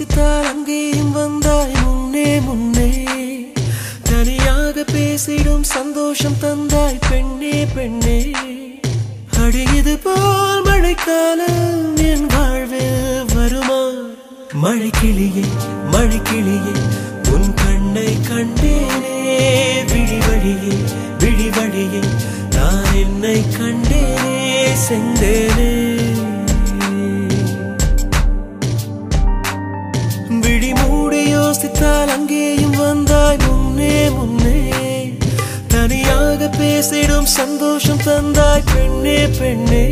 யோசித்தால் அங்கேயும் வந்தாய் முன்னே முன்னே தனியாக பேசிடும் சந்தோஷம் தந்தாய் பெண்ணே பெண்ணே அடியது போல் மழைக்காலம் என் வாழ்வில் வருமா மழைக்கிளியே மழைக்கிளியே உன் கண்ணை கண்டேனே விழி வழியே விழி வழியே நான் என்னை கண்டேனே செந்தேனே விழி மூடி யோசித்தால் அங்கேயும் வந்தாய் முன்னே முன்னே தனியாக பேசிடும் சந்தோஷம் தந்தாய் பெண்ணே பெண்ணே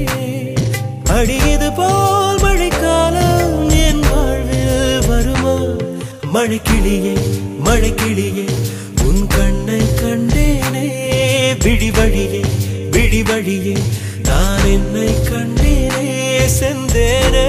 அடியது போல் மழைக்காலம் என் வாழ்வில் வருமா மழைக்கிளியே மழைக்கிளியே உன் கண்ணை கண்டேனே விழி வழியே விழி வழியே நான் என்னை கண்டேனே செந்தேனே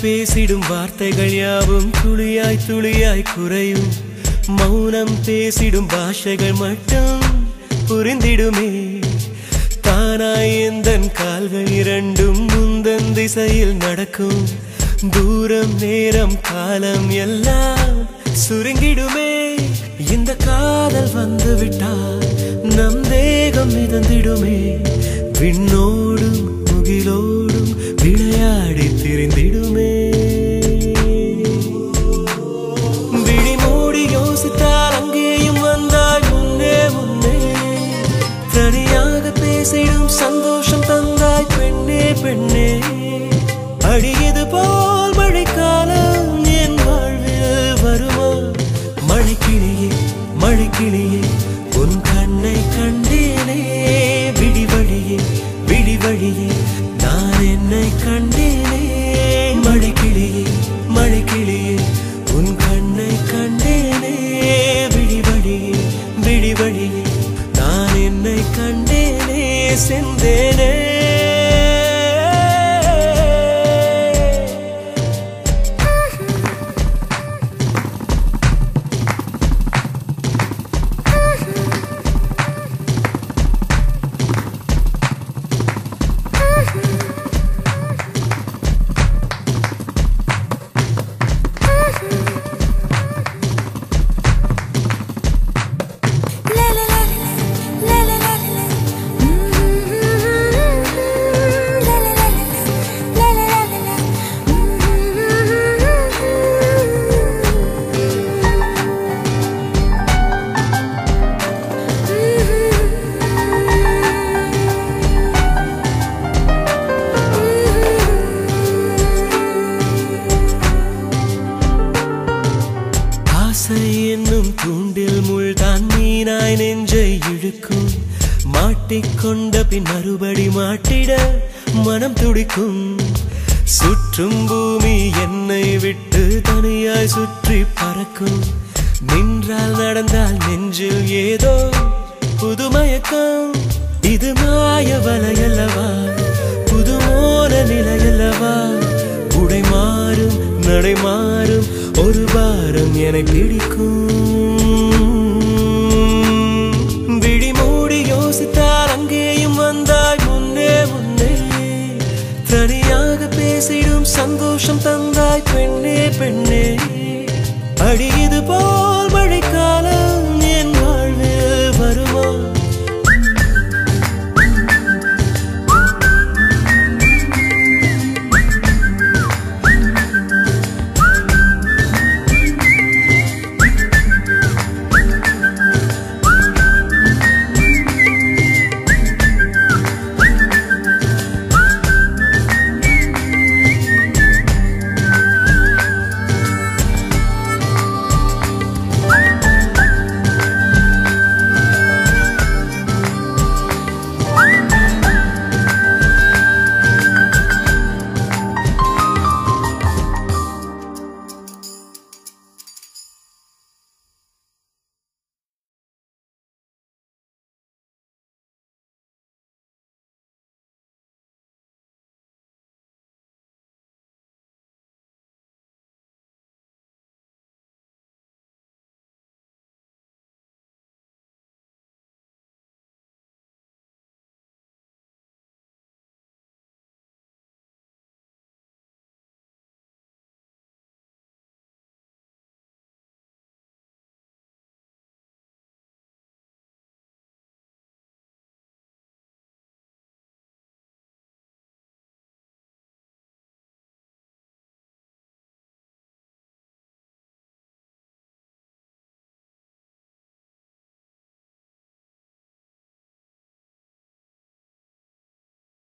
பேசிடும் வார்த்தைகள் யாவும் துளியாய் துளியாய் குறையும் மௌனம் பேசிடும் பாஷைகள் மட்டும் புரிந்திடுமே தானாய் எந்தன் கால்கள் இரண்டும் முந்தன் திசையில் நடக்கும் தூரம் நேரம் காலம் எல்லாம் சுருங்கிடுமே இந்த காதல் வந்து விட்டால் நம் தேகம் மிதந்திடுமே விண்ணோடும் முகிலோடும் விளையாடி திரிந்திடுமே விழி மூடி யோசித்தால் அங்கேயும் வந்தாய் முன்னே முன்னே தனியாக பேசிடும் சந்தோஷம் தந்தாய் பெண்ணே பெண்ணே அடியது போல் மழைக்காலம் என் வாழ்வில் வருமா மழைக்கிளியே மழைக்கிளியே உன் கண்ணை கண்டேனே விழி வழியே விழி வழியே நான் என்னை கண்டேனே மழைக்கிளியே மழைக்கிளியே உன் கண்ணை கண்டேனே விழி வழியே விழி வழியே நான் என்னை கண்டேனே செந்தேனே என்னும் தூண்டில் முள்தான் மீனாய் நெஞ்சை இழுக்கும் மாட்டிக்கொண்ட பின் மறுபடி மாட்டிட மனம் துடிக்கும் சுற்றும் பூமி என்னை விட்டு தனியாய் சுற்றி பறக்கும் நின்றால் நடந்தால் நெஞ்சில் ஏதோ புதுமயக்கம் இது மாய வலையல்லவா புதுமோன நிலையல்லவா உடை மாறும் நடை மாறும் ஒரு வாரம் என பிடிக்கும்